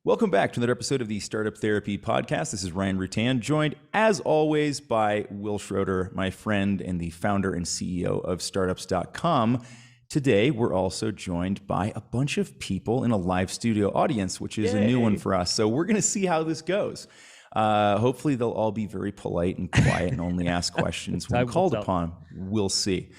Welcome back to another episode of the Startup Therapy Podcast. This is Ryan Rutan, joined as always by Will Schroeder, my friend and the founder and CEO of startups.com. Today, we're also joined by a bunch of people in a live studio audience, which is a new one for us. So we're going to see how this goes. Hopefully, they'll all be very polite and quiet and only ask questions when called upon. We'll see.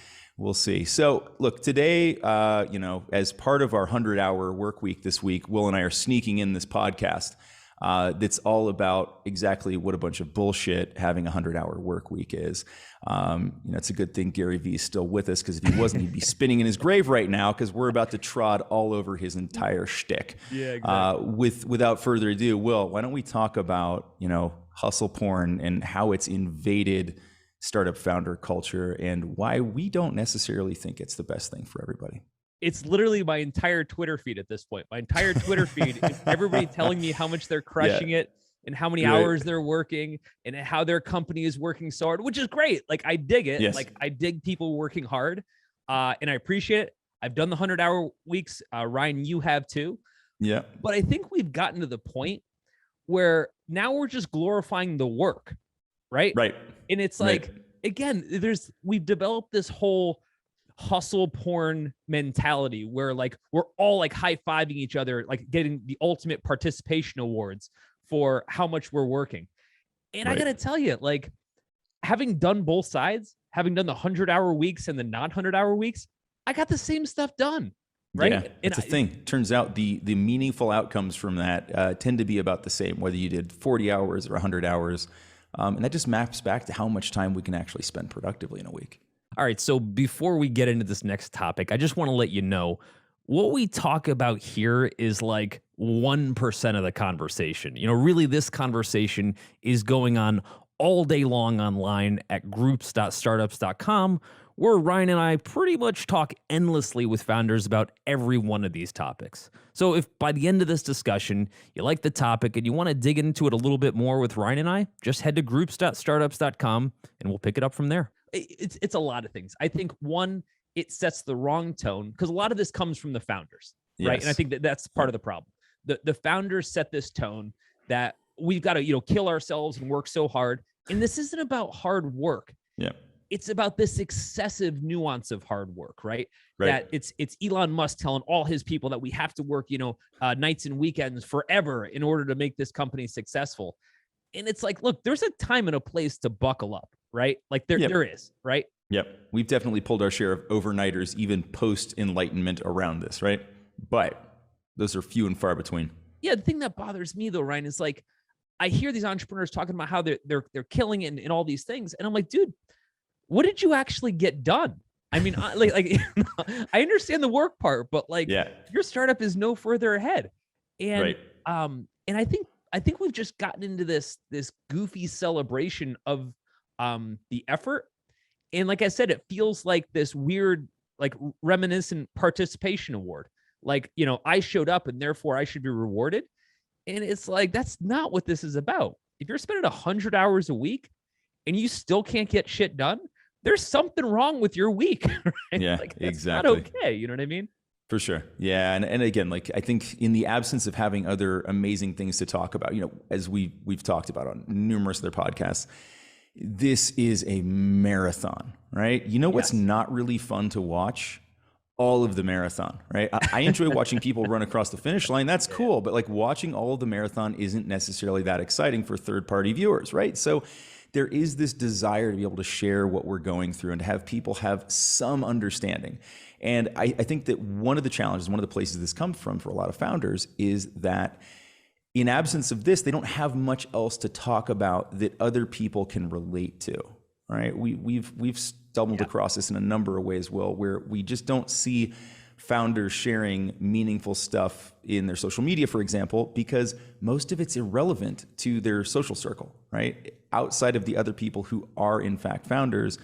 We'll see. So look, today, as part of our 100-hour work week this week, Will and I are sneaking in this podcast that's all about exactly what a bunch of bullshit having a 100-hour work week is. It's a good thing Gary Vee is still with us, because if he wasn't, he'd be spinning in his grave right now, because we're about to trod all over his entire shtick. Yeah, exactly. Without further ado, Will, why don't we talk about, hustle porn and how it's invaded startup founder culture and why we don't necessarily think it's the best thing for everybody. It's literally my entire Twitter feed at this point. My entire Twitter feed is everybody telling me how much they're crushing it and how many hours they're working and how their company is working so hard, which is great. Like, I dig it. Yes. Like, I dig people working hard, and I appreciate it. I've done the 100-hour weeks. Ryan, you have too. Yeah. But I think we've gotten to the point where now we're just glorifying the work, right? Right. And it's like, again, we've developed this whole hustle porn mentality where like we're all like high-fiving each other, like getting the ultimate participation awards for how much we're working. And I gotta tell you, like, having done both sides, having done the 100-hour weeks and the not 100-hour weeks, I got the same stuff done. Right. Yeah, it's a thing. Turns out the meaningful outcomes from that tend to be about the same, whether you did 40 hours or 100 hours. And that just maps back to how much time we can actually spend productively in a week. All right, so before we get into this next topic, I just want to let you know what we talk about here is like 1% of the conversation. Really, this conversation is going on all day long online at groups.startups.com, where Ryan and I pretty much talk endlessly with founders about every one of these topics. So if by the end of this discussion, you like the topic and you want to dig into it a little bit more with Ryan and I, just head to groups.startups.com and we'll pick it up from there. It's a lot of things. I think one, it sets the wrong tone, because a lot of this comes from the founders, right? Yes. And I think that's part of the problem. The founders set this tone that we've got to, kill ourselves and work so hard. And this isn't about hard work. Yeah. It's about this excessive nuance of hard work, right? That it's Elon Musk telling all his people that we have to work, nights and weekends forever in order to make this company successful. And it's like, look, there's a time and a place to buckle up, right? Like there is, right? Yep. We've definitely pulled our share of overnighters, even post-enlightenment around this, right? But those are few and far between. Yeah. The thing that bothers me though, Ryan, is like, I hear these entrepreneurs talking about how they're killing it and all these things. And I'm like, dude, what did you actually get done? I mean, I understand the work part, but like your startup is no further ahead. And and I think we've just gotten into this goofy celebration of the effort. And like I said, it feels like this weird, like reminiscent participation award. Like, I showed up and therefore I should be rewarded. And it's like, that's not what this is about. If you're spending 100 hours a week and you still can't get shit done, there's something wrong with your week. Right? Yeah, like, that's exactly. not okay. You know what I mean? For sure. Yeah. And again, like, I think in the absence of having other amazing things to talk about, as we've talked about on numerous other podcasts, this is a marathon, right? What's not really fun to watch? All of the marathon, right? I enjoy watching people run across the finish line. That's cool. But like, watching all of the marathon isn't necessarily that exciting for third-party viewers, right? So there is this desire to be able to share what we're going through and to have people have some understanding. And I think that one of the challenges, one of the places this comes from for a lot of founders, is that in absence of this, they don't have much else to talk about that other people can relate to, right? We've stumbled across this in a number of ways, Will, where we just don't see founders sharing meaningful stuff in their social media, for example, because most of it's irrelevant to their social circle, right? Outside of the other people who are in fact founders,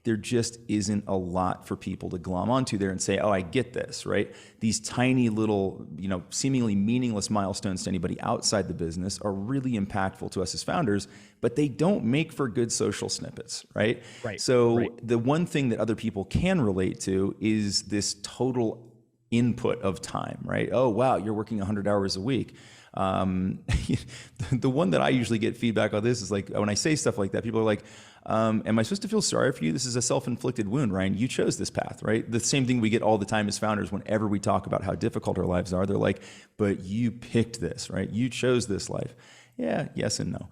there just isn't a lot for people to glom onto there and say, oh, I get this, right? These tiny little, seemingly meaningless milestones to anybody outside the business are really impactful to us as founders, but they don't make for good social snippets, right? So the one thing that other people can relate to is this total input of time, right? Oh, wow, you're working 100 hours a week. The one that I usually get feedback on this is like, when I say stuff like that, people are like, am I supposed to feel sorry for you? This is a self-inflicted wound, Ryan. You chose this path, right? The same thing we get all the time as founders whenever we talk about how difficult our lives are. They're like, but you picked this, right? You chose this life. Yeah, yes and no.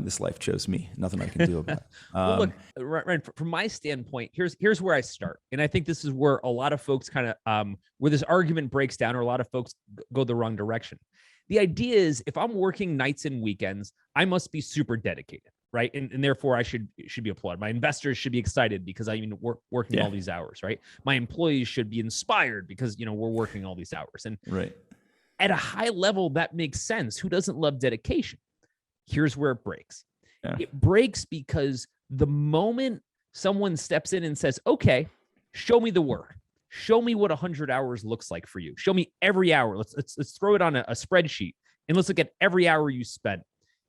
This life chose me. Nothing I can do about it. Well, look, Ryan, from my standpoint, here's where I start. And I think this is where a lot of folks kind of, where this argument breaks down, or a lot of folks go the wrong direction. The idea is, if I'm working nights and weekends, I must be super dedicated, right? And therefore I should be applauded. My investors should be excited because I'm working all these hours, right? My employees should be inspired because, we're working all these hours. And right. At a high level, that makes sense. Who doesn't love dedication? Here's where it breaks. Yeah. It breaks because the moment someone steps in and says, okay, show me the work. Show me what 100 hours looks like for you. Show me every hour. Let's throw it on a spreadsheet and let's look at every hour you spent.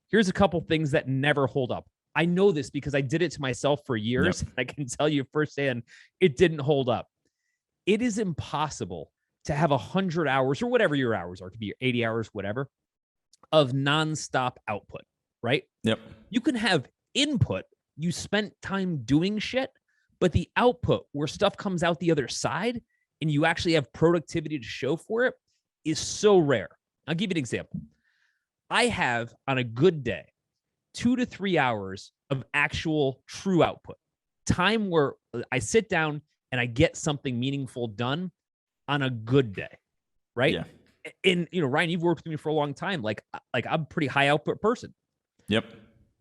Here's a couple things that never hold up. I know this because I did it to myself for years. Yep. I can tell you firsthand, it didn't hold up. It is impossible to have 100 hours, or whatever your hours are, it could be 80 hours, whatever, of nonstop output, right? Yep. You can have input. You spent time doing shit, but the output where stuff comes out the other side and you actually have productivity to show for it is so rare. I'll give you an example. I have, on a good day, 2 to 3 hours of actual true output, time where I sit down and I get something meaningful done on a good day, right? Yeah. And, Ryan, you've worked with me for a long time. Like I'm a pretty high output person. Yep.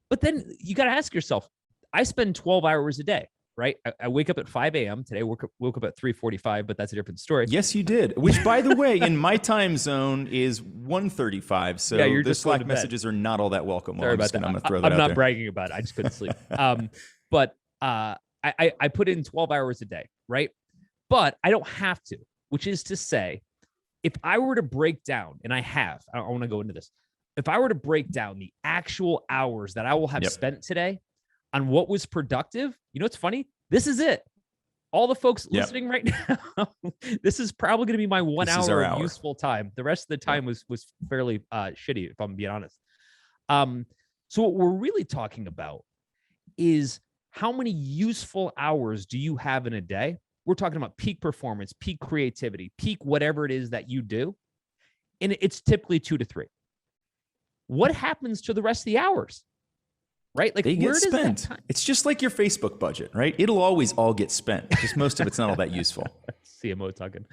But then you got to ask yourself, I spend 12 hours a day, right? I wake up at 5 a.m. Today, woke up at 3:45, but that's a different story. Yes, you did. Which, by the way, in my time zone is 1:35. So the Slack messages are not all that welcome. Sorry about that. I'm going to throw that out there. I'm not bragging about it. I just couldn't sleep. But I put in 12 hours a day, right? But I don't have to, which is to say, if I were to break down, and I want to go into this. If I were to break down the actual hours that I will have spent today on what was productive, what's funny? This is it. All the folks listening right now, this is probably going to be my 1 hour of useful time. The rest of the time was fairly shitty, if I'm being honest. So what we're really talking about is how many useful hours do you have in a day? We're talking about peak performance, peak creativity, peak whatever it is that you do. And it's typically 2 to 3. What happens to the rest of the hours? Right? Like, they where get does spent. that time? It's just like your Facebook budget, right? It'll always all get spent. Just most of it's not all that useful. CMO talking.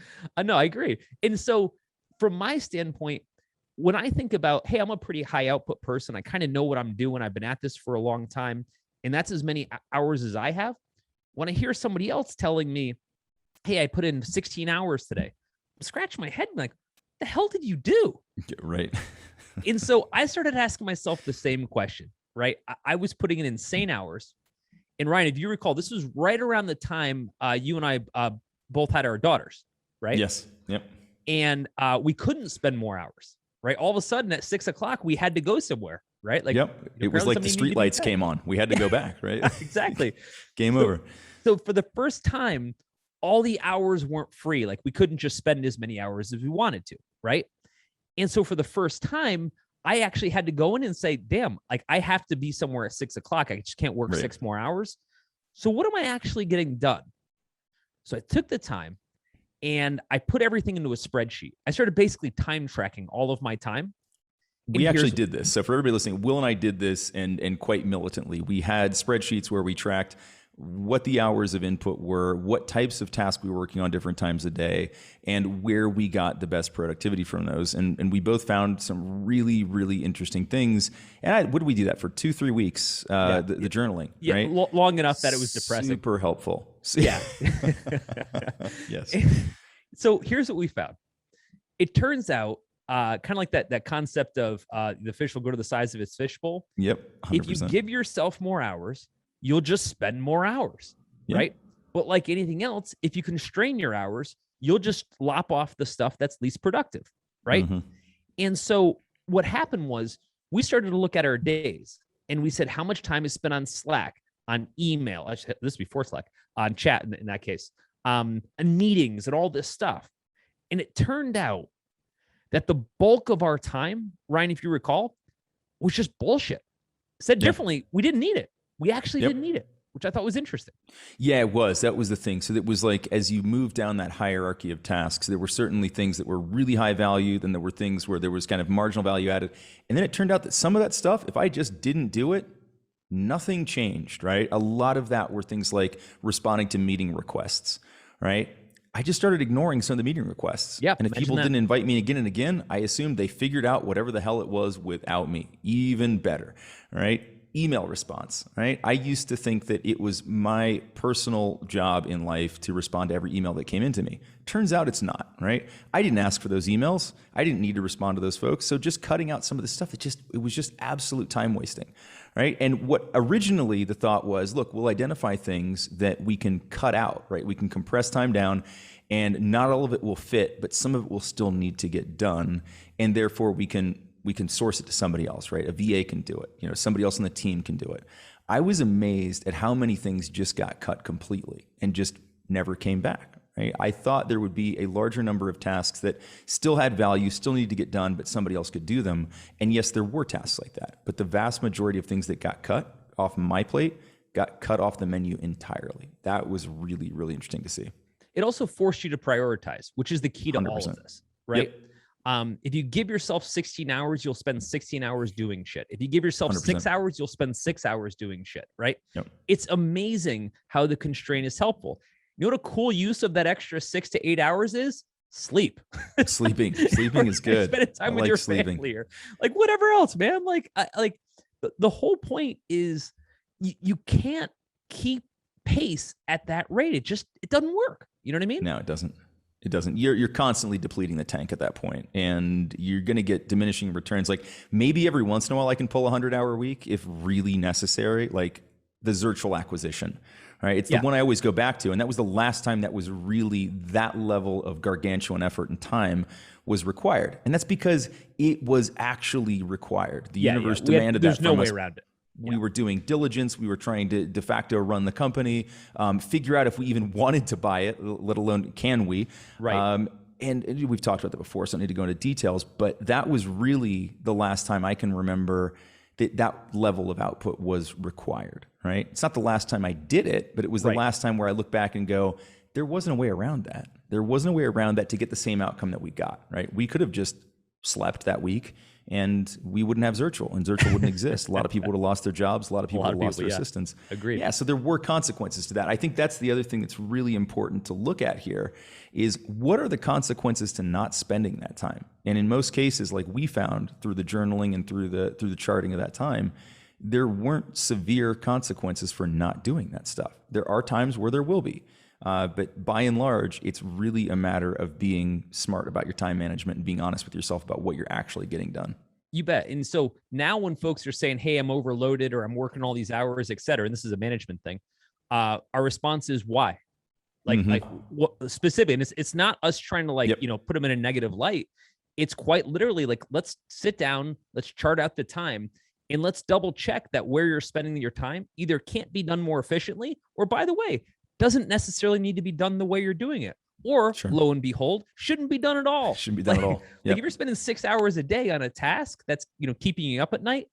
No, I agree. And so from my standpoint, when I think about, hey, I'm a pretty high output person, I kind of know what I'm doing. I've been at this for a long time, and that's as many hours as I have. When I hear somebody else telling me, hey, I put in 16 hours today, I'm scratching my head and like, what the hell did you do? Right. And so I started asking myself the same question, right? I was putting in insane hours. And Ryan, if you recall, this was right around the time you and I both had our daughters, right? Yes. Yep. And we couldn't spend more hours, right? All of a sudden at 6 o'clock, we had to go somewhere, right? Like, yep. It was like the street lights came on. We had to go back, right? Exactly. Game over. So for the first time, all the hours weren't free. Like, we couldn't just spend as many hours as we wanted to, right? And so for the first time, I actually had to go in and say, damn, like, I have to be somewhere at 6 o'clock. I just can't work 6 more hours. So what am I actually getting done? So I took the time and I put everything into a spreadsheet. I started basically time tracking all of my time. We actually did this. So for everybody listening, Will and I did this and quite militantly. We had spreadsheets where we tracked what the hours of input were, what types of tasks we were working on different times a day, and where we got the best productivity from those. And we both found some really, really interesting things. And what did we do that for 2-3 weeks? The journaling, right? Long enough that it was depressing. Super helpful. Yeah. Yes. So here's what we found. It turns out, kind of like that concept of the fish will go to the size of its fishbowl. Yep. 100%. If you give yourself more hours, you'll just spend more hours, right? But like anything else, if you constrain your hours, you'll just lop off the stuff that's least productive, right? Mm-hmm. And so what happened was we started to look at our days and we said, how much time is spent on Slack, on email, actually, this is before Slack, on chat in that case, and meetings and all this stuff. And it turned out that the bulk of our time, Ryan, if you recall, was just bullshit. Said differently, we didn't need it. We actually didn't need it, which I thought was interesting. Yeah, it was. That was the thing. So it was like, as you move down that hierarchy of tasks, there were certainly things that were really high value. Then there were things where there was kind of marginal value added. And then it turned out that some of that stuff, if I just didn't do it, nothing changed, right? A lot of that were things like responding to meeting requests, right? I just started ignoring some of the meeting requests. Yeah, and if people didn't invite me again and again, I assumed they figured out whatever the hell it was without me. Even better, right? Email response, right? I used to think that it was my personal job in life to respond to every email that came into me. Turns out it's not, right? I didn't ask for those emails. I didn't need to respond to those folks. So just cutting out some of the stuff, it was just absolute time wasting, right? And what originally the thought was, look, we'll identify things that we can cut out, right? We can compress time down, and not all of it will fit, but some of it will still need to get done. And therefore we can source it to somebody else, right? A VA can do it. Somebody else on the team can do it. I was amazed at how many things just got cut completely and just never came back, right? I thought there would be a larger number of tasks that still had value, still needed to get done, but somebody else could do them. And yes, there were tasks like that, but the vast majority of things that got cut off my plate got cut off the menu entirely. That was really, really interesting to see. It also forced you to prioritize, which is the key to 100%. all of this, right? Yep. If you give yourself 16 hours, you'll spend 16 hours doing shit. If you give yourself 100%. 6 hours, you'll spend 6 hours doing shit, right? Yep. It's amazing how the constraint is helpful. You know what a cool use of that extra 6 to 8 hours is? Sleep. Sleeping is good. Spending time with your family or like whatever else, man. Like the whole point is you can't keep pace at that rate. It doesn't work. You know what I mean? No, it doesn't. It doesn't. You're constantly depleting the tank at that point, and you're going to get diminishing returns. Like maybe every once in a while I can pull a 100-hour week if really necessary, like the Zirtual acquisition, right? It's the one I always go back to. And that was the last time that was really that level of gargantuan effort and time was required. And that's because it was actually required. The universe demanded that from us. There's no way around it. We were doing diligence. We were trying to de facto run the company, figure out if we even wanted to buy it, let alone can we. Right. And we've talked about that before, so I don't need to go into details. But that was really the last time I can remember that level of output was required, right? It's not the last time I did it, but it was the last time where I look back and go, there wasn't a way around that. There wasn't a way around that to get the same outcome that we got, right? We could have just slept that week and we wouldn't have Zirtual, and Zirtual wouldn't exist. A lot of people would have lost their jobs. A lot of people would have lost their assistants. Agreed. Yeah, so there were consequences to that. I think that's the other thing that's really important to look at here is what are the consequences to not spending that time? And in most cases, like we found through the journaling and through the charting of that time, there weren't severe consequences for not doing that stuff. There are times where there will be. But by and large, it's really a matter of being smart about your time management and being honest with yourself about what you're actually getting done. You bet. And so now when folks are saying, hey, I'm overloaded or I'm working all these hours, et cetera, and this is a management thing, our response is why? Like what specific? And it's not us trying to put them in a negative light. It's quite literally like, let's sit down, let's chart out the time, and let's double check that where you're spending your time either can't be done more efficiently, or by the way, doesn't necessarily need to be done the way you're doing it, or lo and behold, shouldn't be done at all. Shouldn't be done at all. Yep. Like if you're spending 6 hours a day on a task that's keeping you up at night,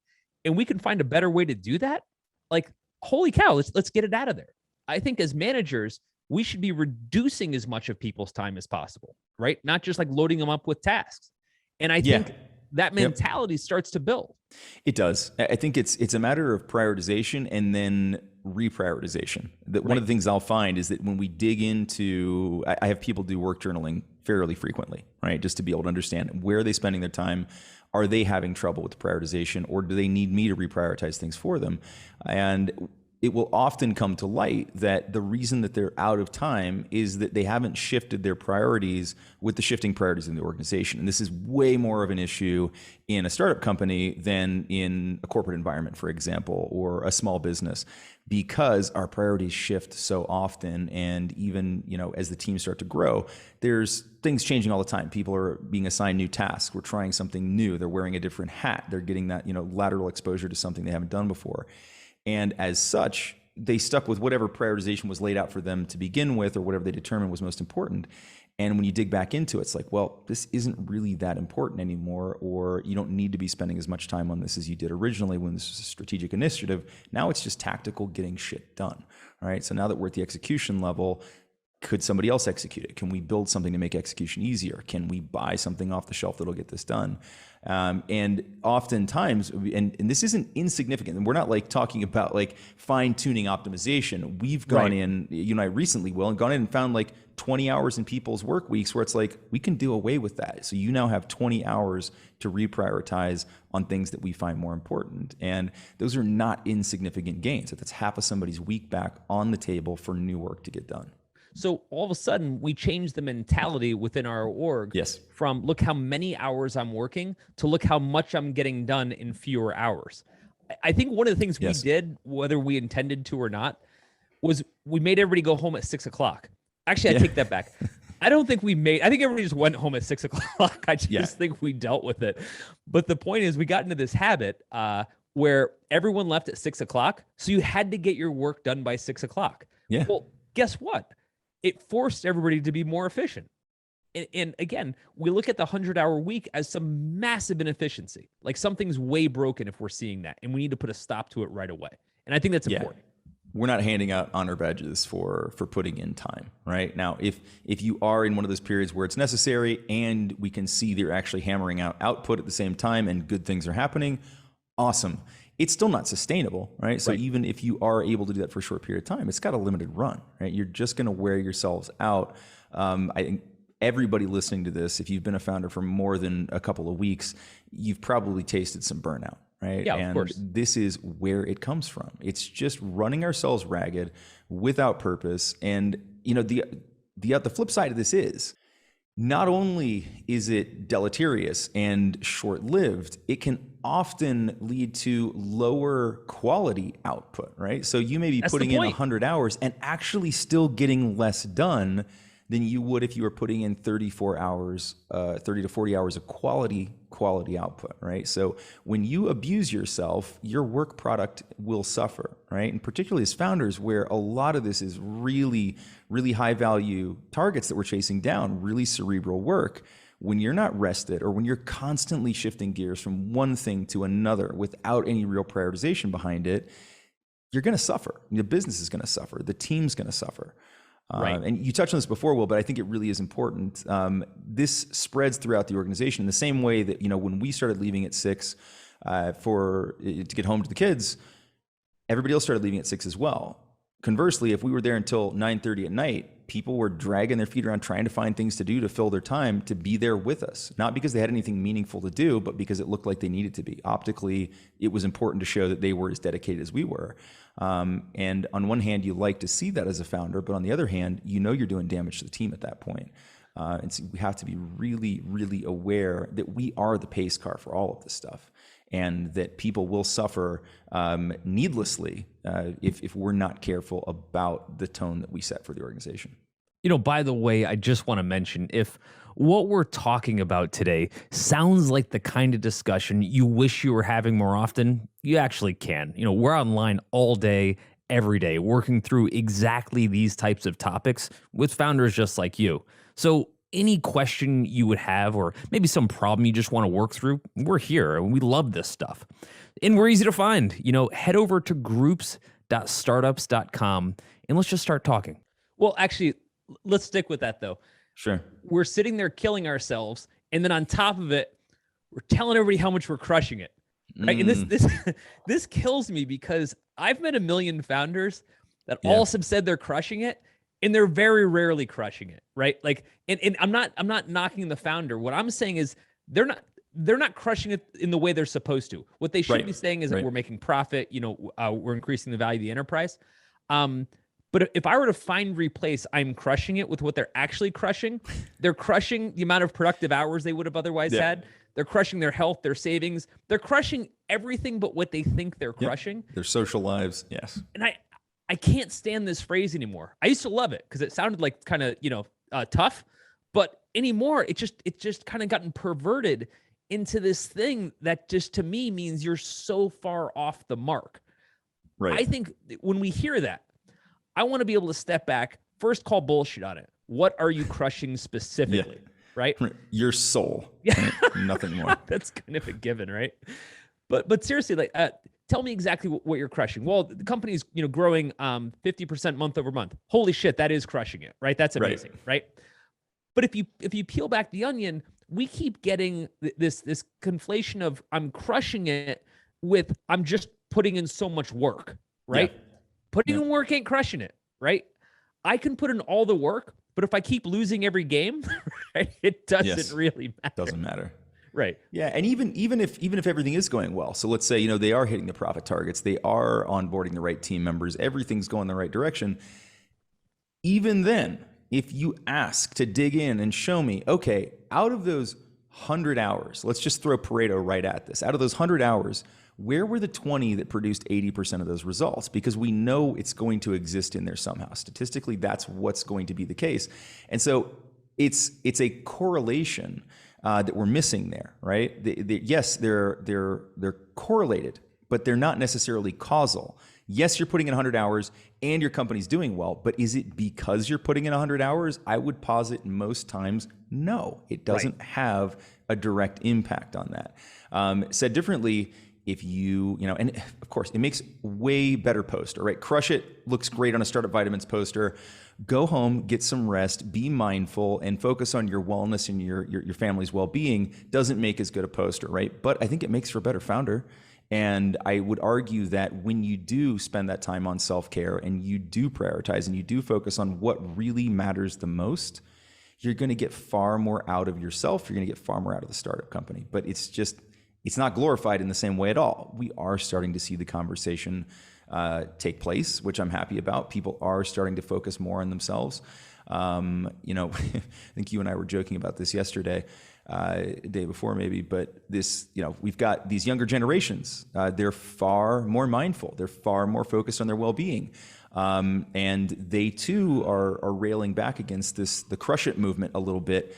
and we can find a better way to do that, like holy cow, let's get it out of there. I think as managers, we should be reducing as much of people's time as possible, right? Not just like loading them up with tasks. And I think that mentality starts to build. It does. I think it's a matter of prioritization and then reprioritization. One of the things I'll find is that when we dig into, I have people do work journaling fairly frequently, right? Just to be able to understand where are they spending their time. Are they having trouble with the prioritization, or do they need me to reprioritize things for them? And it will often come to light that the reason that they're out of time is that they haven't shifted their priorities with the shifting priorities in the organization. And this is way more of an issue in a startup company than in a corporate environment, for example, or a small business, because our priorities shift so often. And even, as the teams start to grow, there's things changing all the time. People are being assigned new tasks. We're trying something new. They're wearing a different hat. They're getting that, lateral exposure to something they haven't done before. And as such, they stuck with whatever prioritization was laid out for them to begin with, or whatever they determined was most important. And when you dig back into it, it's like, well, this isn't really that important anymore, or you don't need to be spending as much time on this as you did originally when this was a strategic initiative. Now it's just tactical getting shit done, right? So now that we're at the execution level, could somebody else execute it? Can we build something to make execution easier? Can we buy something off the shelf that'll get this done? And oftentimes, and this isn't insignificant, and we're not like talking about like fine tuning optimization. We've gone in, you and I recently, Will, and gone in and found like 20 hours in people's work weeks where it's like, we can do away with that. So you now have 20 hours to reprioritize on things that we find more important. And those are not insignificant gains. That's half of somebody's week back on the table for new work to get done. So all of a sudden, we changed the mentality within our org from look how many hours I'm working to look how much I'm getting done in fewer hours. I think one of the things we did, whether we intended to or not, was we made everybody go home at 6 o'clock. Actually, I take that back. I don't think I think everybody just went home at 6 o'clock. I just think we dealt with it. But the point is we got into this habit where everyone left at 6 o'clock. So you had to get your work done by 6 o'clock. Yeah. Well, guess what? It forced everybody to be more efficient. And again, we look at the 100-hour week as some massive inefficiency. Like something's way broken if we're seeing that, and we need to put a stop to it right away. And I think that's important. We're not handing out honor badges for putting in time, right? Now, if you are in one of those periods where it's necessary and we can see that you're actually hammering out output at the same time and good things are happening, awesome. It's still not sustainable, right? So even if you are able to do that for a short period of time, it's got a limited run, right? You're just going to wear yourselves out. I think everybody listening to this, if you've been a founder for more than a couple of weeks, you've probably tasted some burnout, right? Yeah, and of course. This is where it comes from. It's just running ourselves ragged without purpose. And the flip side of this is, not only is it deleterious and short-lived, it can often lead to lower quality output, right? So you may be putting in 100 hours and actually still getting less done than you would if you were putting in 34 hours, 30 to 40 hours of quality output, right? So when you abuse yourself, your work product will suffer, right? And particularly as founders, where a lot of this is really, really high value targets that we're chasing down, really cerebral work. When you're not rested, or when you're constantly shifting gears from one thing to another without any real prioritization behind it, you're going to suffer. The business is going to suffer. The team's going to suffer. And you touched on this before, Will, but I think it really is important. This spreads throughout the organization in the same way that, when we started leaving at 6 to get home to the kids, everybody else started leaving at 6 as well. Conversely, if we were there until 9:30 at night, people were dragging their feet around trying to find things to do to fill their time to be there with us. Not because they had anything meaningful to do, but because it looked like they needed to be. Optically, it was important to show that they were as dedicated as we were. And on one hand, you like to see that as a founder, but on the other hand, you're doing damage to the team at that point. And so we have to be really, really aware that we are the pace car for all of this stuff, and that people will suffer needlessly if we're not careful about the tone that we set for the organization. By the way, I just want to mention, if what we're talking about today sounds like the kind of discussion you wish you were having more often, you actually can. We're online all day, every day, working through exactly these types of topics with founders just like you. So any question you would have, or maybe some problem you just want to work through, we're here and we love this stuff. And we're easy to find. Head over to groups.startups.com and let's just start talking. Well, actually, let's stick with that though. Sure. We're sitting there killing ourselves, and then on top of it, we're telling everybody how much we're crushing it. Right. And this kills me, because I've met a million founders that all have said they're crushing it, and they're very rarely crushing it. Right. Like, and I'm not knocking the founder. What I'm saying is they're not crushing it in the way they're supposed to. What they should be saying is that we're making profit, we're increasing the value of the enterprise. But if I were to replace I'm crushing it with what they're actually crushing, they're crushing the amount of productive hours they would have otherwise had. They're crushing their health, their savings. They're crushing everything but what they think they're crushing. Their social lives, yes. And I can't stand this phrase anymore. I used to love it because it sounded like kind of, tough. But anymore, it just kind of gotten perverted into this thing that just to me means you're so far off the mark. Right. I think when we hear that, I want to be able to step back, first call bullshit on it. what are you crushing specifically? Right? Your soul. Yeah. Right? Nothing more. That's kind of a given, right? But seriously, like, tell me exactly what you're crushing. Well, the company's, growing 50% month over month. Holy shit, that is crushing it, right? That's amazing, right? But if you peel back the onion, we keep getting this conflation of I'm crushing it with I'm just putting in so much work, right? Yeah. Putting in work ain't crushing it, right? I can put in all the work, but if I keep losing every game, right, it doesn't really matter. Doesn't matter. Right. Yeah, and even if everything is going well, so let's say they are hitting the profit targets, they are onboarding the right team members, everything's going the right direction. Even then, if you ask to dig in and show me, okay, out of those 100 hours, let's just throw Pareto right at this. Out of those 100 hours, where were the 20 that produced 80% of those results? Because we know it's going to exist in there somehow. Statistically, that's what's going to be the case. And so it's a correlation that we're missing there, right? Yes, they're correlated, but they're not necessarily causal. Yes, you're putting in 100 hours and your company's doing well, but is it because you're putting in 100 hours? I would posit most times, no, it doesn't have a direct impact on that. Said differently, if and of course, it makes way better poster, right? Crush it, looks great on a Startup Vitamins poster. Go home, get some rest, be mindful, and focus on your wellness and your family's well-being. Doesn't make as good a poster, right? But I think it makes for a better founder. And I would argue that when you do spend that time on self-care and you do prioritize and you do focus on what really matters the most, you're going to get far more out of yourself. You're going to get far more out of the startup company. But it's not glorified in the same way at all. We are starting to see the conversation take place, which I'm happy about. People are starting to focus more on themselves. I think you and I were joking about this yesterday, day before maybe, but this, we've got these younger generations. They're far more mindful. They're far more focused on their well-being. And they too are railing back against the crush it movement a little bit.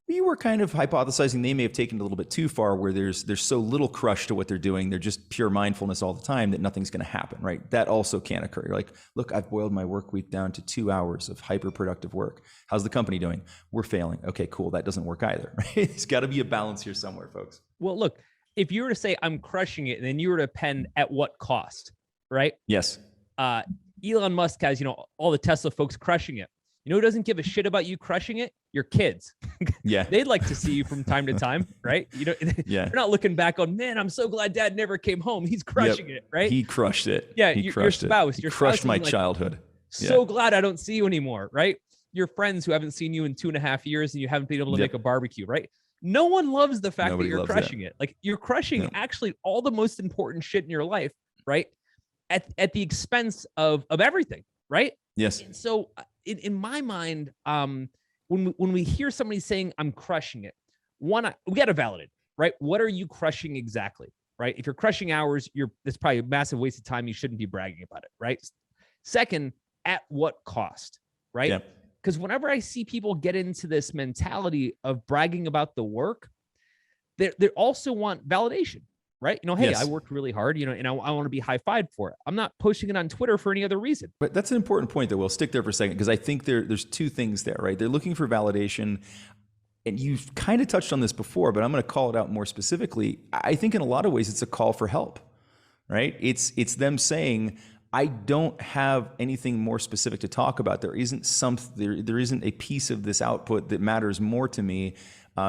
We were kind of hypothesizing they may have taken it a little bit too far, where there's so little crush to what they're doing. They're just pure mindfulness all the time that nothing's going to happen, right? That also can occur. You're like, look, I've boiled my work week down to 2 hours of hyper productive work. How's the company doing? We're failing. Okay, cool. That doesn't work either, right? There's got to be a balance here somewhere, folks. Well, look, if you were to say I'm crushing it, and then you were to pen at what cost, right? Yes. Elon Musk has, all the Tesla folks crushing it. You know who doesn't give a shit about you crushing it? Your kids. Yeah. They'd like to see you from time to time, right? Yeah. They're not looking back on, man, I'm so glad dad never came home. He's crushing it, right? He crushed it. Yeah, your spouse. He your crushed spouse my is like, childhood. So glad I don't see you anymore, right? Your friends who haven't seen you in 2.5 years and you haven't been able to make a barbecue, right? No one loves the fact that you're crushing it. Like, you're crushing actually all the most important shit in your life, right? At the expense of everything, right? Yes. And so in my mind, when we hear somebody saying I'm crushing it, we got to validate, right? What are you crushing exactly, right? If you're crushing hours, that's probably a massive waste of time. You shouldn't be bragging about it, right? Second, at what cost, right? Because whenever I see people get into this mentality of bragging about the work, they also want validation, right? Hey, I worked really hard, and I want to be high-fived for it. I'm not posting it on Twitter for any other reason. But that's an important point, though. We'll stick there for a second, because I think there's two things there, right? They're looking for validation, and you've kind of touched on this before, but I'm going to call it out more specifically. I think in a lot of ways it's a call for help, right? It's them saying, I don't have anything more specific to talk about. There isn't there isn't a piece of this output that matters more to me.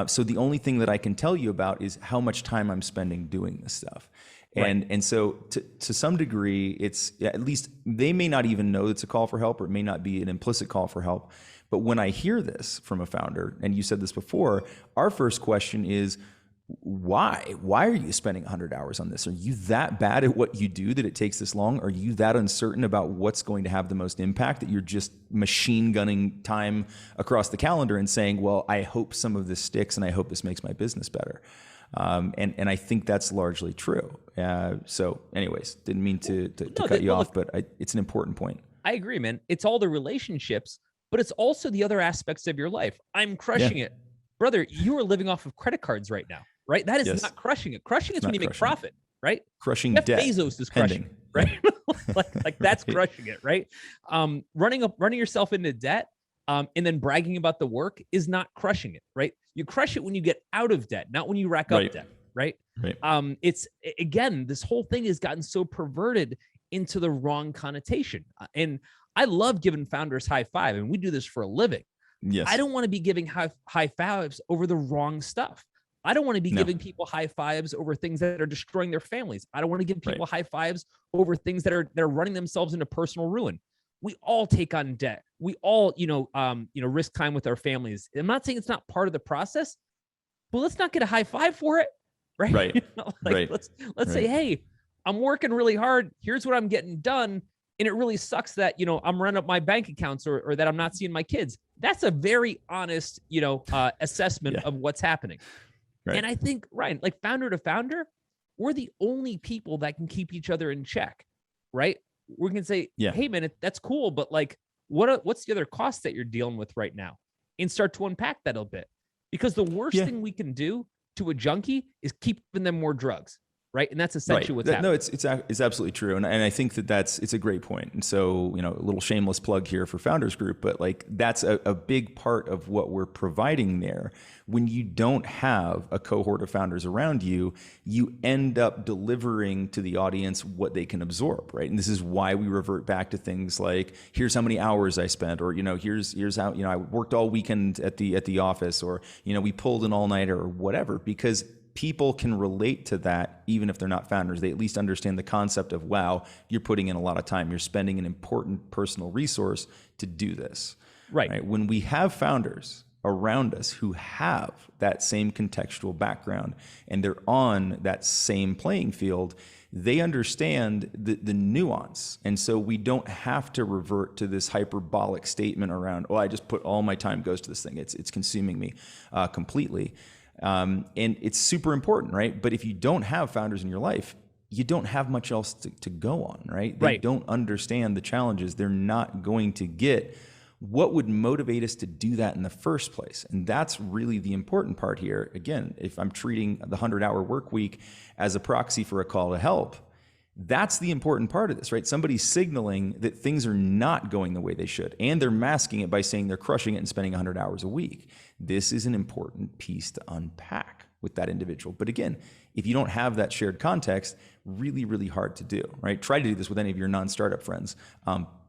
So the only thing that I can tell you about is how much time I'm spending doing this stuff. And so to some degree, it's, at least they may not even know it's a call for help, or it may not be an implicit call for help. But when I hear this from a founder, and you said this before, our first question is, why? Why are you spending 100 hours on this? Are you that bad at what you do that it takes this long? Are you that uncertain about what's going to have the most impact that you're just machine gunning time across the calendar and saying, well, I hope some of this sticks and I hope this makes my business better? And I think that's largely true. So anyways, didn't mean to cut you off, but it's an important point. I agree, man. It's all the relationships, but it's also the other aspects of your life. I'm crushing it. Brother, you are living off of credit cards right now, right? That is not crushing it. Crushing is when you make profit, right? Crushing Jeff debt. Bezos is crushing, right? like that's crushing it, right? Running yourself into debt, and then bragging about the work is not crushing it, right? You crush it when you get out of debt, not when you rack up debt, right? Right. It's again, this whole thing has gotten so perverted into the wrong connotation. And I love giving founders high five, and we do this for a living. Yes. I don't want to be giving high fives over the wrong stuff. I don't want to be giving people high fives over things that are destroying their families. I don't want to give people high fives over things that are running themselves into personal ruin. We all take on debt. We all, risk time with our families. I'm not saying it's not part of the process, but let's not get a high five for it, right? Right. Let's say, hey, I'm working really hard. Here's what I'm getting done. And it really sucks that, I'm running up my bank accounts or that I'm not seeing my kids. That's a very honest, assessment of what's happening. Right. And I think, Ryan, like founder to founder, we're the only people that can keep each other in check, right? We can say, hey, man, that's cool. But like, what's the other costs that you're dealing with right now? And start to unpack that a bit. Because the worst thing we can do to a junkie is keep giving them more drugs. Right. And that's essentially what's happening. No, it's absolutely true. And I think it's a great point. And so, a little shameless plug here for Founders Group, but like that's a big part of what we're providing there. When you don't have a cohort of founders around you, you end up delivering to the audience what they can absorb. Right. And this is why we revert back to things like, here's how many hours I spent, or, here's how, I worked all weekend at the office, or, we pulled an all-nighter or whatever, because people can relate to that even if they're not founders. They at least understand the concept of, wow, you're putting in a lot of time. You're spending an important personal resource to do this. Right? When we have founders around us who have that same contextual background and they're on that same playing field, they understand the nuance. And so we don't have to revert to this hyperbolic statement around, I just put all my time goes to this thing. It's consuming me completely. And it's super important, right? But if you don't have founders in your life, you don't have much else to go on, right? They don't understand the challenges. They're not going to get what would motivate us to do that in the first place. And that's really the important part here. Again, if I'm treating the 100-hour work week as a proxy for a call to help, that's the important part of this, right? Somebody's signaling that things are not going the way they should, and they're masking it by saying they're crushing it and spending 100 hours a week. This is an important piece to unpack with that individual. But again, if you don't have that shared context, really, really hard to do, right? Try to do this with any of your non-startup friends.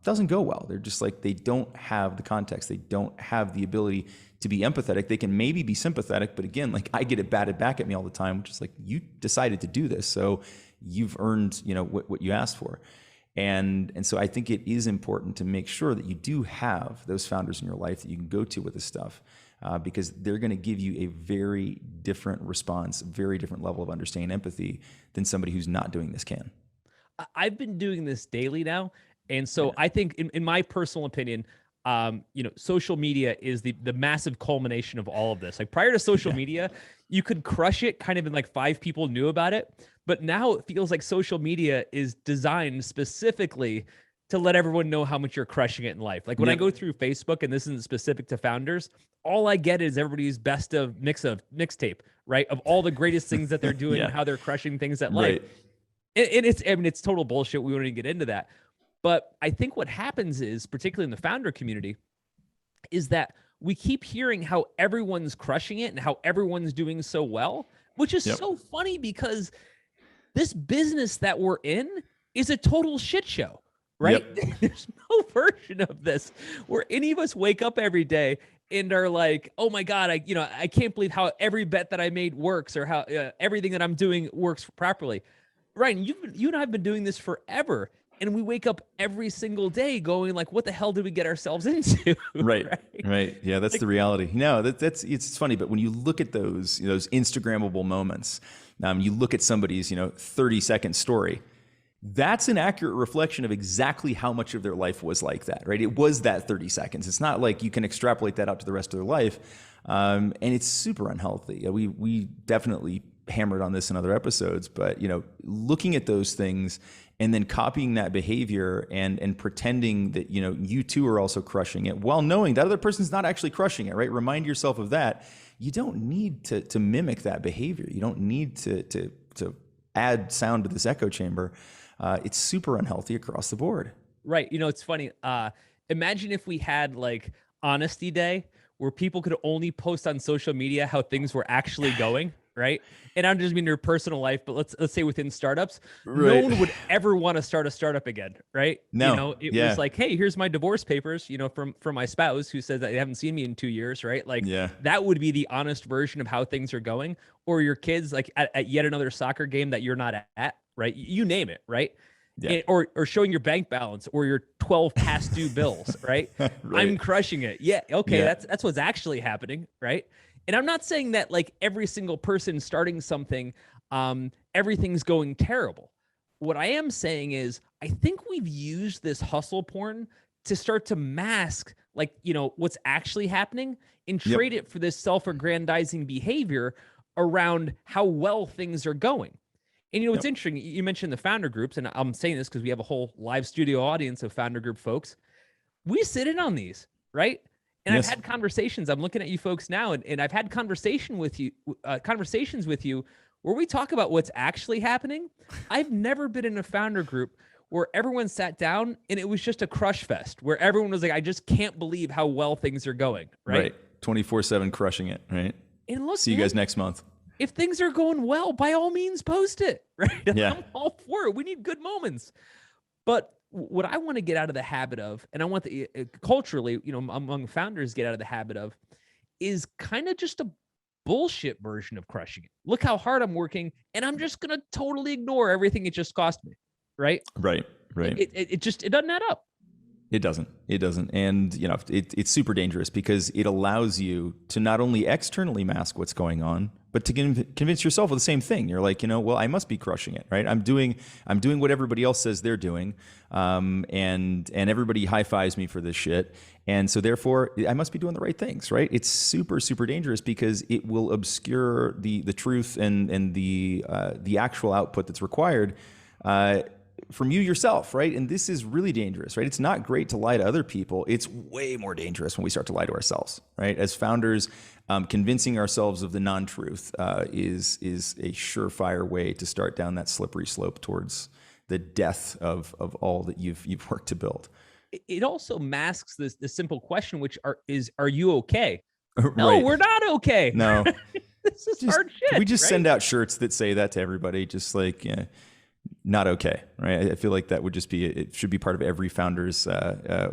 Doesn't go well. They're just like, they don't have the context. They don't have the ability to be empathetic. They can maybe be sympathetic, but again, like I get it batted back at me all the time, which is like, you decided to do this, so you've earned, what you asked for. And so I think it is important to make sure that you do have those founders in your life that you can go to with this stuff, because they're going to give you a very different response, very different level of understanding and empathy than somebody who's not doing this can. I've been doing this daily now. And so I think in my personal opinion, social media is the massive culmination of all of this. Like prior to social media, you could crush it kind of in like 5 people knew about it. But now it feels like social media is designed specifically to let everyone know how much you're crushing it in life. Like when I go through Facebook, and this isn't specific to founders, all I get is everybody's best of mixtape, right? Of all the greatest things that they're doing and how they're crushing things at life. And it's total bullshit. We won't even get into that. But I think what happens is, particularly in the founder community, is that we keep hearing how everyone's crushing it and how everyone's doing so well, which is so funny because this business that we're in is a total shit show, right? There's no version of this where any of us wake up every day and are like, oh my God, I can't believe how every bet that I made works, or how everything that I'm doing works properly. Ryan, you and I have been doing this forever. And we wake up every single day going like, what the hell did we get ourselves into? Right. Yeah, that's the reality. No, it's funny, but when you look at those Instagrammable moments, you look at somebody's 30-second story, that's an accurate reflection of exactly how much of their life was like that, right? It was that 30 seconds. It's not like you can extrapolate that out to the rest of their life. And it's super unhealthy. We definitely hammered on this in other episodes, but looking at those things and then copying that behavior and pretending that you too are also crushing it, while knowing that other person's not actually crushing it, right? Remind yourself of that. You don't need to mimic that behavior. You don't need to add sound to this echo chamber. It's super unhealthy across the board. Right. It's funny. Imagine if we had like honesty day where people could only post on social media how things were actually going, right? And I'm just mean your personal life, but let's say within startups, no Right. one would ever want to start a startup again, right? No. You know, it was like, hey, here's my divorce papers, you know, from my spouse who says that they haven't seen me in 2 years, right? Like Yeah. that would be the honest version of how things are going. Or your kids like at yet another soccer game that you're not at, right? You name it, right? Yeah. Or showing your bank balance or your 12 past due bills, right? Right. I'm crushing it. Yeah, okay, Yeah. that's what's actually happening, right? And I'm not saying that like every single person starting something, everything's going terrible. What I am saying is I think we've used this hustle porn to start to mask like, you know, what's actually happening and Yep. trade it for this self-aggrandizing behavior around how well things are going. And you know, it's interesting. You mentioned the founder groups, and I'm saying this because we have a whole live studio audience of founder group folks. We sit in on these, right? And Yes. I've had conversations. I'm looking at you folks now, and I've had conversations with you where we talk about what's actually happening. I've never been in a founder group where everyone sat down and it was just a crush fest, where everyone was like, I just can't believe how well things are going, right? 24/7 crushing it, right? And look, See you guys next month. if things are going well, by all means, post it, right? Yeah. I'm all for it. We need good moments. But what I want to get out of the habit of, and I want the culturally, you know, among founders get out of the habit of, is kind of just a bullshit version of crushing it. Look how hard I'm working, and I'm just gonna totally ignore everything it just cost me, right? Right. It doesn't add up. It doesn't. And, you know, it's super dangerous because it allows you to not only externally mask what's going on, but to convince yourself of the same thing. You're like, you know, well, I must be crushing it, right? I'm doing what everybody else says they're doing. And everybody high fives me for this shit. And so therefore I must be doing the right things, right? It's super, super dangerous because it will obscure the truth and the actual output that's required, from you yourself, right? And this is really dangerous, right? It's not great to lie to other people. It's way more dangerous when we start to lie to ourselves, right? As founders, convincing ourselves of the non-truth is a surefire way to start down that slippery slope towards the death of all that you've worked to build. It also masks this simple question, which are you okay? No, Right. we're not okay. No. This is hard shit. Can we just right? send out shirts that say that to everybody? Just like, not okay, right? I feel like that would just be, it should be part of every founder's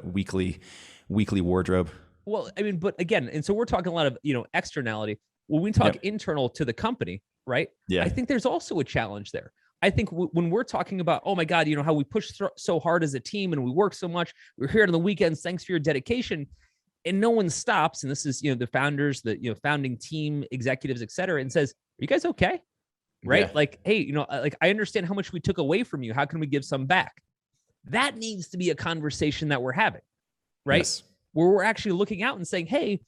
weekly wardrobe. Well, I mean, but again, and so we're talking a lot of, you know, externality. When we talk Yep. internal to the company, right? Yeah. I think there's also a challenge there. I think when we're talking about, oh my God, you know, how we push so hard as a team and we work so much, we're here on the weekends, thanks for your dedication. And no one stops. And this is, you know, the founders, the, you know, founding team executives, et cetera, and says, are you guys okay? Right? Yeah. Like, hey, you know, like I understand how much we took away from you. How can we give some back? That needs to be a conversation that we're having, right? Yes. Where we're actually looking out and saying, hey,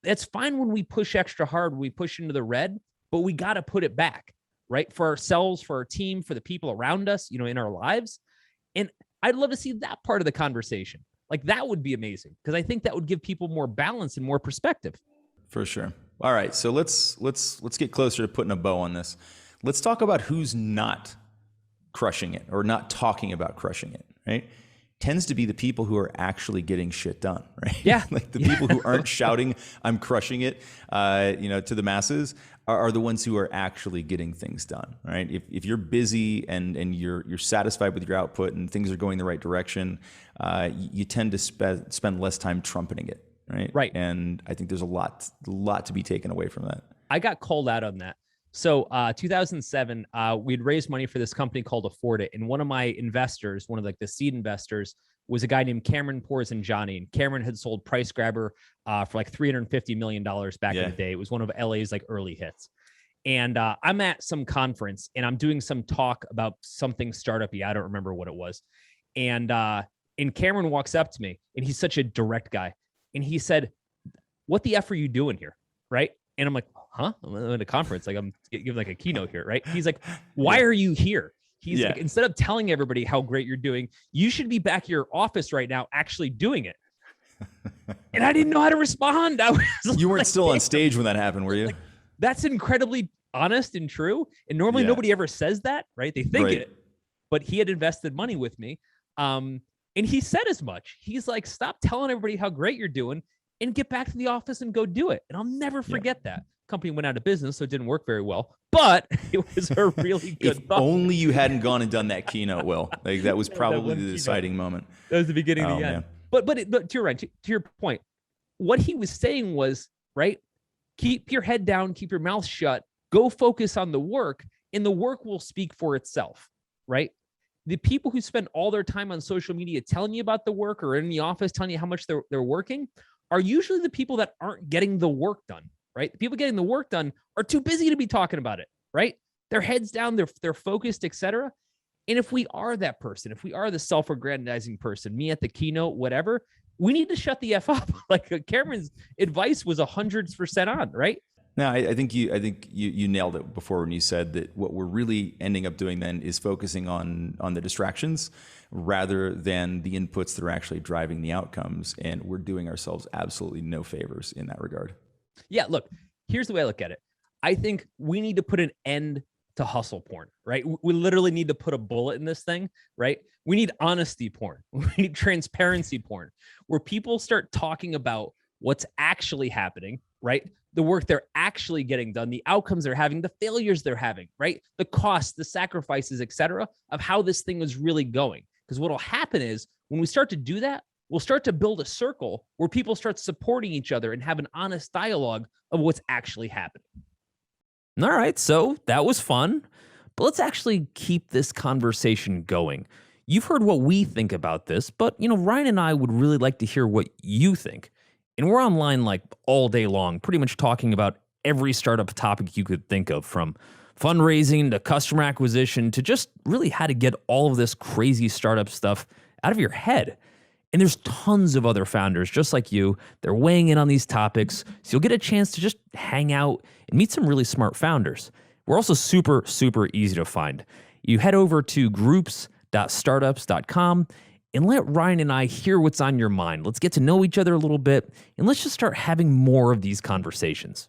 that's fine when we push extra hard, we push into the red, but we got to put it back, right? For ourselves, for our team, for the people around us, you know, in our lives. And I'd love to see that part of the conversation. Like that would be amazing because I think that would give people more balance and more perspective. For sure. All right. So let's get closer to putting a bow on this. Let's talk about who's not crushing it or not talking about crushing it, right? Tends to be the people who are actually getting shit done, right? Yeah. Like the people who aren't shouting, I'm crushing it, to the masses are the ones who are actually getting things done, right? If you're busy and you're satisfied with your output and things are going the right direction, you tend to spend less time trumpeting it, right? Right. And I think there's a lot to be taken away from that. I got called out on that. So 2007, we'd raised money for this company called Afford It. And one of my investors, one of like the seed investors, was a guy named Cameron Porzanjani. And Cameron had sold Price Grabber for like $350 million back in the day. It was one of LA's like early hits. And I'm at some conference and I'm doing some talk about something startup-y. I don't remember what it was. And Cameron walks up to me and he's such a direct guy. And he said, what the F are you doing here? Right. And I'm like, huh? I'm at a conference. Like I'm giving like a keynote here. Right. He's like, why are you here? He's like, instead of telling everybody how great you're doing, you should be back at your office right now, actually doing it. And I didn't know how to respond. You weren't still on stage when that happened, were you? Like, that's incredibly honest and true. And normally nobody ever says that, right? They think it, but he had invested money with me. And he said as much. He's like, stop telling everybody how great you're doing and get back to the office and go do it. And I'll never forget that. Company went out of business, so it didn't work very well, but it was a really good If thought. only you hadn't gone and done that keynote, Will. Like that was probably the deciding moment. That was the beginning of Oh, the end. man. But to your right, to your point, what he was saying was, right, keep your head down, keep your mouth shut, go focus on the work, and the work will speak for itself, right? The people who spend all their time on social media telling you about the work or in the office telling you how much they're working are usually the people that aren't getting the work done, right? The people getting the work done are too busy to be talking about it, right? Their heads down, they're focused, etc. And if we are that person, if we are the self-aggrandizing person, me at the keynote, whatever, we need to shut the F up. Like Cameron's advice was 100% on, right? No, I think you nailed it before when you said that what we're really ending up doing then is focusing on the distractions rather than the inputs that are actually driving the outcomes. And we're doing ourselves absolutely no favors in that regard. Yeah, look, here's the way I look at it. I think we need to put an end to hustle porn, right? We literally need to put a bullet in this thing, right? We need honesty porn. We need transparency porn, where people start talking about what's actually happening, right? The work they're actually getting done, the outcomes they're having, the failures they're having, right? The costs, the sacrifices, etc., of how this thing is really going. Because what'll happen is when we start to do that, we'll start to build a circle where people start supporting each other and have an honest dialogue of what's actually happening. All right, so that was fun, but let's actually keep this conversation going. You've heard what we think about this, but Ryan and I would really like to hear what you think. And we're online like all day long, pretty much talking about every startup topic you could think of, from fundraising to customer acquisition to just really how to get all of this crazy startup stuff out of your head. And there's tons of other founders just like you. They're weighing in on these topics, so you'll get a chance to just hang out and meet some really smart founders. We're also super, super easy to find. You head over to groups.startups.com and let Ryan and I hear what's on your mind. Let's get to know each other a little bit, and let's just start having more of these conversations.